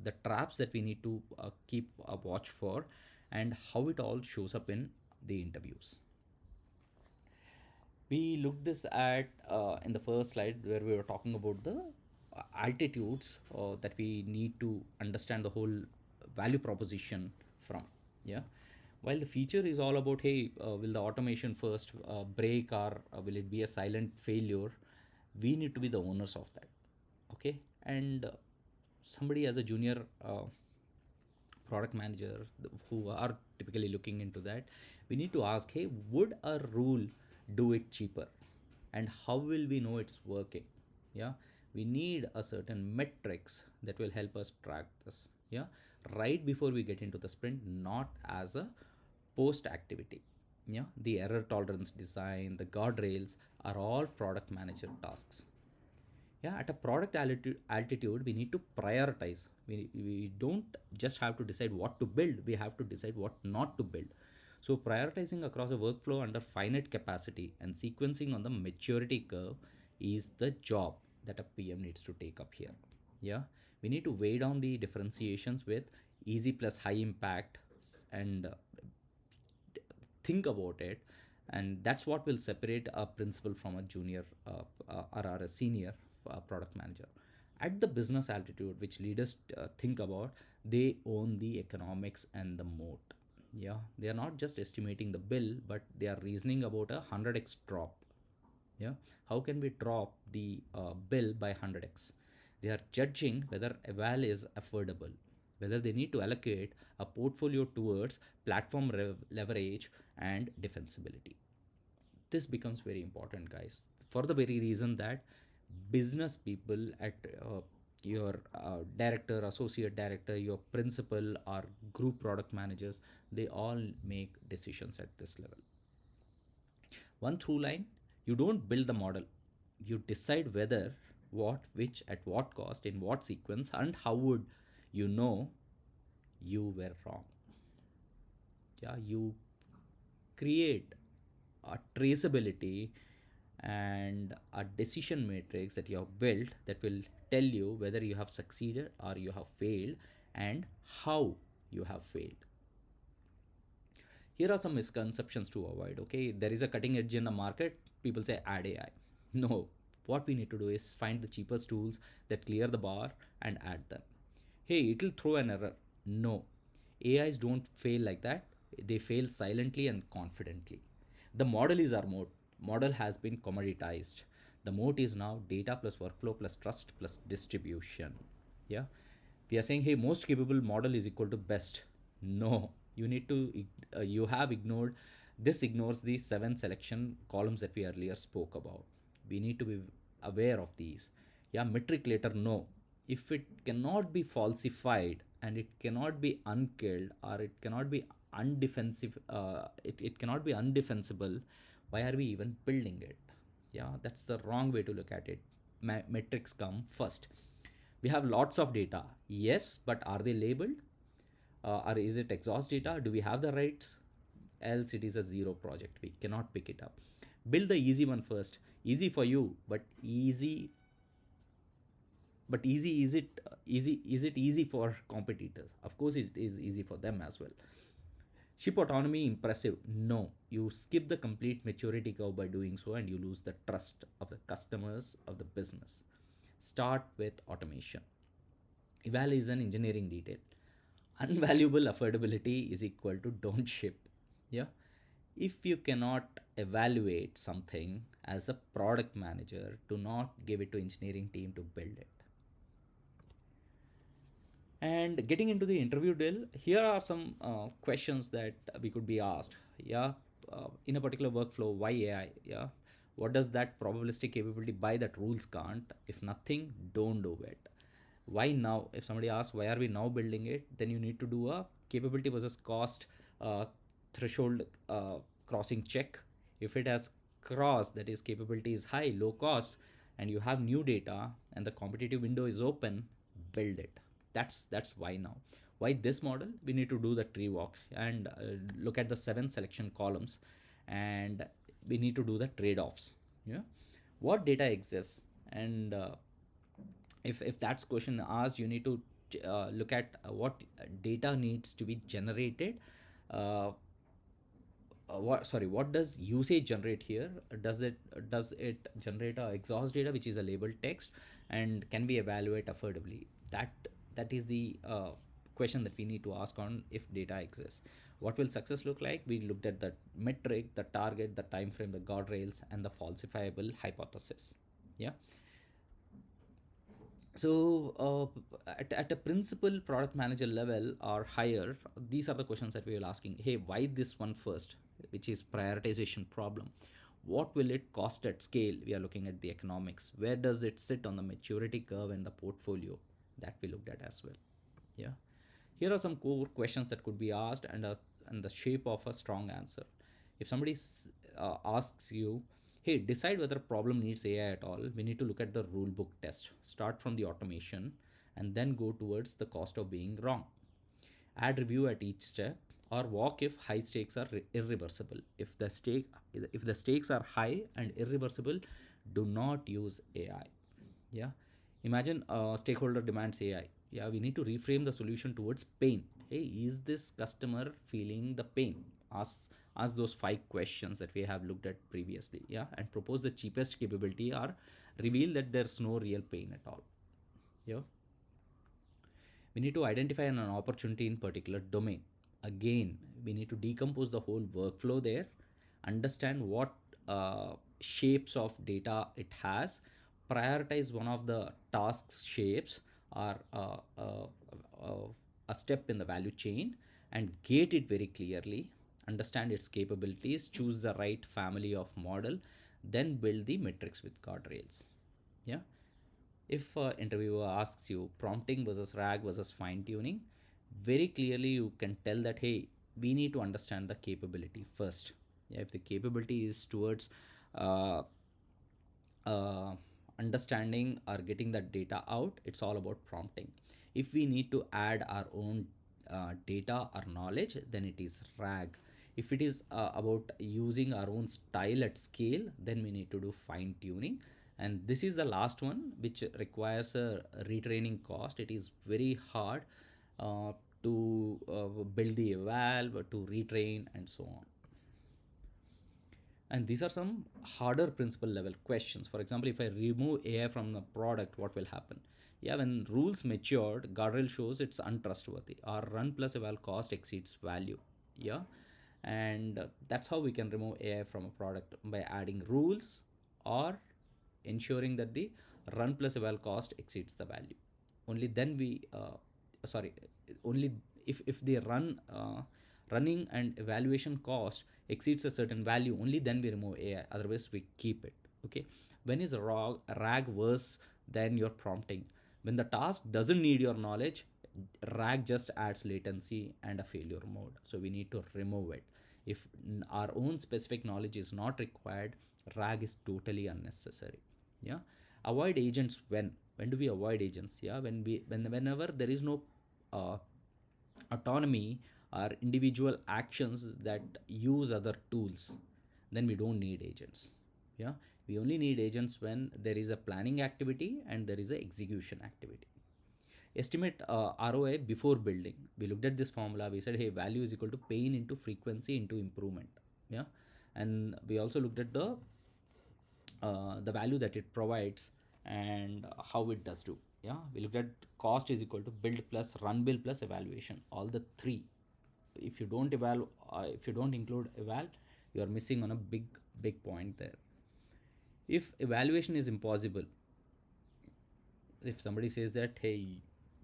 the traps that we need to keep a watch for, and how it all shows up in the interviews. We looked this at in the first slide where we were talking about the altitudes that we need to understand the whole value proposition from. Yeah, while the feature is all about, hey, will the automation first break, or will it be a silent failure, we need to be the owners of that. Okay, and somebody as a junior product manager who are typically looking into that, we need to ask, hey, would a rule do it cheaper, and how will we know it's working? Yeah, we need a certain metrics that will help us track this. Yeah, right before we get into the sprint, not as a post activity. Yeah, the error tolerance design, the guardrails are all product manager tasks. Yeah, at a product altitude we need to prioritize. We don't just have to decide what to build, we have to decide what not to build. So prioritizing across a workflow under finite capacity and sequencing on the maturity curve is the job that a PM needs to take up here. Yeah, we need to weigh down the differentiations with easy plus high impact, and think about it, and that's what will separate a principal from a junior or a senior product manager. At the business altitude, which leaders think about, they own the economics and the moat. Yeah, they are not just estimating the bill, but they are reasoning about a 100x drop. Yeah, how can we drop the bill by 100x? They are judging whether eval is affordable, whether they need to allocate a portfolio towards platform leverage and defensibility. This becomes very important, guys, for the very reason that business people at your director, associate director, your principal, or group product managers, they all make decisions at this level. One through line: you don't build the model, you decide whether, what, which, at what cost, in what sequence, and how would you know you were wrong. Yeah, you create a traceability and a decision matrix that you have built that will tell you whether you have succeeded or you have failed, and how you have failed. Here are some misconceptions to avoid. Okay, there is a cutting edge in the market, people say add AI. No, what we need to do is find the cheapest tools that clear the bar and add them. Hey, it'll throw an error. No, AIs don't fail like that, they fail silently and confidently. The model is our moat. Model has been commoditized. The moat is now data plus workflow plus trust plus distribution. Yeah, we are saying, hey, most capable model is equal to best. No, you need to you have ignored, this ignores the 7 selection columns that we earlier spoke about. We need to be aware of these. Yeah, metric later, no. If it cannot be falsified and it cannot be unkilled, or it cannot be undefensive, it cannot be undefensible, why are we even building it? Yeah, that's the wrong way to look at it. Metrics come first. We have lots of data, yes, but are they labeled? or is it exhaust data? Do we have the rights? Else it is a zero project. We cannot pick it up. Build the easy one first. Easy for you, but easy, is it easy for competitors? Of course it is easy for them as well. Ship autonomy impressive? No. You skip the complete maturity curve by doing so, and you lose the trust of the customers of the business. Start with automation. Eval is an engineering detail. Unvaluable affordability is equal to don't ship. Yeah. If you cannot evaluate something as a product manager, do not give it to engineering team to build it. And getting into the interview deal, here are some questions that we could be asked. Yeah, in a particular workflow, why AI? Yeah, what does that probabilistic capability buy that rules can't? If nothing, don't do it. Why now? If somebody asks why are we now building it, then you need to do a capability versus cost uh, threshold crossing check. If it has crossed, that is capability is high, low cost, and you have new data and the competitive window is open, build it. That's why now. Why this model? We need to do the tree walk and look at the 7 selection columns, and we need to do the trade-offs. Yeah, what data exists, and if that's question asked, you need to look at what data needs to be generated. uh, what does usage generate here? Does it generate a exhaust data which is a labeled text, and can we evaluate affordably? That is the question that we need to ask on if data exists. What will success look like? We looked at the metric, the target, the time frame, the guardrails, and the falsifiable hypothesis. Yeah. So at a principal product manager level or higher, these are the questions that we will asking. Hey, why this one first? Which is prioritization problem. What will it cost at scale? We are looking at the economics. Where does it sit on the maturity curve in the portfolio? That we looked at as well. Yeah. Here are some core questions that could be asked, and the shape of a strong answer. If somebody asks you, hey, decide whether a problem needs AI at all, we need to look at the rule book test. Start from the automation and then go towards the cost of being wrong. Add review at each step, or walk if high stakes are irreversible. If the stakes are high and irreversible, do not use AI. Yeah. Imagine a stakeholder demands AI. Yeah, we need to reframe the solution towards pain. Hey, is this customer feeling the pain? Ask those 5 questions that we have looked at previously. Yeah, and propose the cheapest capability, or reveal that there's no real pain at all. Yeah. We need to identify an opportunity in particular domain. Again, we need to decompose the whole workflow there, understand what shapes of data it has, prioritize one of the tasks shapes, or a step in the value chain, and gate it very clearly, understand its capabilities, choose the right family of model, then build the metrics with guardrails. Yeah. If an interviewer asks you prompting versus RAG versus fine tuning, very clearly you can tell that, hey, we need to understand the capability first. Yeah, if the capability is towards uh, uh, understanding or getting that data out, it's all about prompting. If we need to add our own data or knowledge, then it is RAG. If it is about using our own style at scale, then we need to do fine tuning. And this is the last one, which requires a retraining cost. It is very hard uh, to build the eval, to retrain, and so on. And these are some harder principle level questions. For example, if I remove AI from the product, what will happen? Yeah, when rules matured, guardrail shows it's untrustworthy, or run plus eval cost exceeds value. Yeah. And that's how we can remove AI from a product, by adding rules, or ensuring that the run plus eval cost exceeds the value. Only then we sorry only if the running and evaluation cost exceeds a certain value, only then we remove AI, otherwise we keep it. Okay. When is a RAG worse than your prompting? When the task doesn't need your knowledge, RAG just adds latency and a failure mode, so we need to remove it. If our own specific knowledge is not required, RAG is totally unnecessary. Yeah. Avoid agents. When do we avoid agents? Yeah, whenever there is no uh, Autonomy are individual actions that use other tools. Then we don't need agents. Yeah, we only need agents when there is a planning activity and there is a execution activity. Estimate ROI before building. We looked at this formula. We said, hey, value is equal to pain into frequency into improvement. Yeah, and we also looked at the value that it provides and how it does do. Yeah, we looked at cost is equal to build plus run bill plus evaluation. All the three. If you don't if you don't include eval, you are missing on a big point there. If evaluation is impossible, if somebody says that, hey,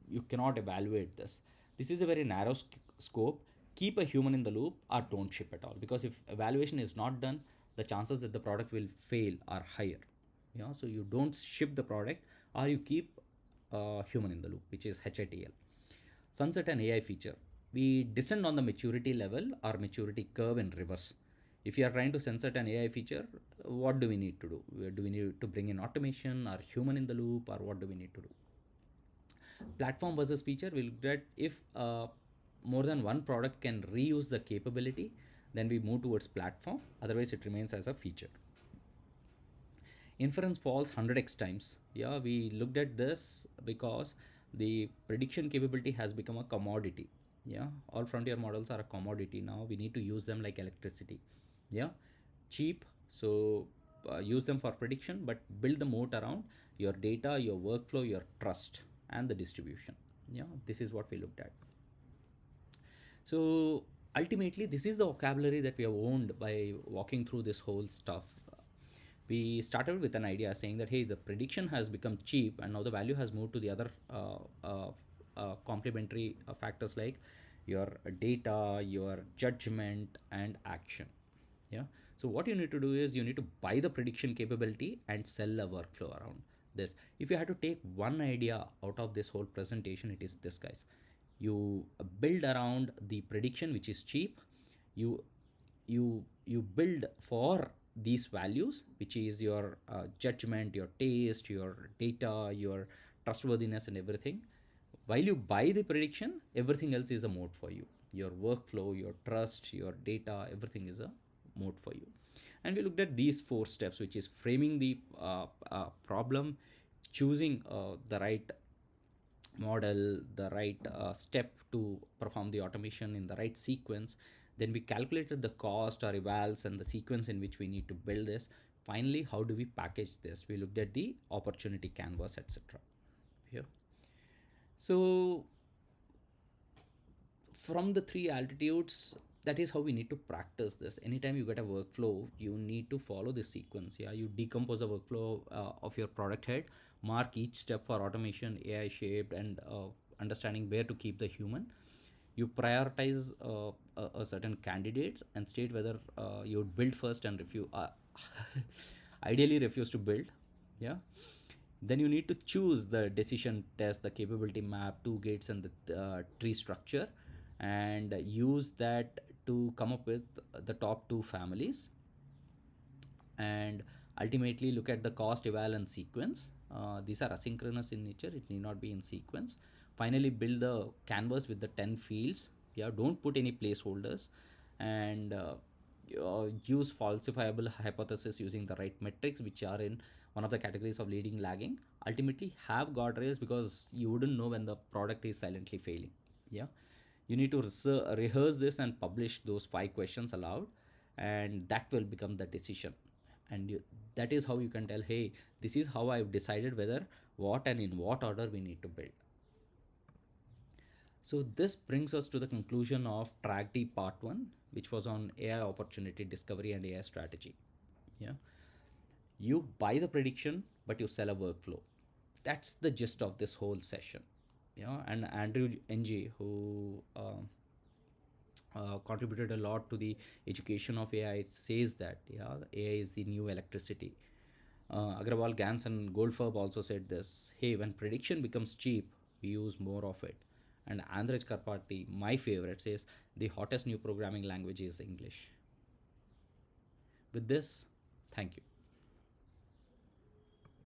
you cannot evaluate this is a very narrow scope. Keep a human in the loop or don't ship at all, because if evaluation is not done, the chances that the product will fail are higher. So you don't ship the product, or you keep a human in the loop, which is HATL. Sunset an AI feature. We descend on the maturity level or maturity curve in reverse. If you are trying to sunset an AI feature, what do we need to do? Do we need to bring in automation or human in the loop, or what do we need to do? Platform versus feature, we looked at if more than one product can reuse the capability, then we move towards platform. Otherwise, it remains as a feature. Inference falls 100x times. Yeah, we looked at this because the prediction capability has become a commodity. Yeah, all frontier models are a commodity now. We need to use them like electricity. Yeah, cheap. So use them for prediction, but build the moat around your data, your workflow, your trust, and the distribution. Yeah, this is what we looked at. So ultimately, this is the vocabulary that we have owned by walking through this whole stuff. We started with an idea saying that, hey, the prediction has become cheap, and now the value has moved to the other complementary factors like your data, your judgment, and action. Yeah. So what you need to do is you need to buy the prediction capability and sell a workflow around this. If you had to take one idea out of this whole presentation, it is this, guys. You build around the prediction, which is cheap. You you you build for these values, which is your judgment, your taste, your data, your trustworthiness, and everything. While you buy the prediction, everything else is a moat for you. Your workflow, your trust, your data, everything is a moat for you. And we looked at these four steps, which is framing the problem, choosing the right model, the right step to perform the automation in the right sequence. Then we calculated the cost or evals and the sequence in which we need to build this. Finally, how do we package this? We looked at the opportunity canvas, etc. Here. So from the three altitudes, that is how we need to practice this. Anytime you get a workflow, you need to follow this sequence. Yeah, you decompose the workflow of your product head, mark each step for automation, AI shaped, and understanding where to keep the human. You prioritize a certain candidates and state whether you would build first and refuse ideally refuse to build. Yeah, then you need to choose the decision test, the capability map, two gates, and the tree structure, and use that to come up with the top two families. And ultimately look at the cost eval and sequence. These are asynchronous in nature, it need not be in sequence. Finally, build the canvas with the 10 fields. Yeah, don't put any placeholders. And use falsifiable hypothesis using the right metrics, which are in one of the categories of leading, lagging. Ultimately, have guardrails, because you wouldn't know when the product is silently failing. Yeah, you need to rehearse this and publish those 5 questions aloud, and that will become the decision. And that is how you can tell, hey, this is how I've decided whether, what, and in what order we need to build. So this brings us to the conclusion of track D part 1, which was on AI opportunity discovery and AI strategy. Yeah, you buy the prediction, but you sell a workflow. That's the gist of this whole session. Yeah, and Andrew Ng, who contributed a lot to the education of AI, says that, yeah, AI is the new electricity. Agrawal, Gans, and Goldfarb also said this. Hey, when prediction becomes cheap, we use more of it. And Andrej Karpati, my favorite, says the hottest new programming language is English. With this, thank you.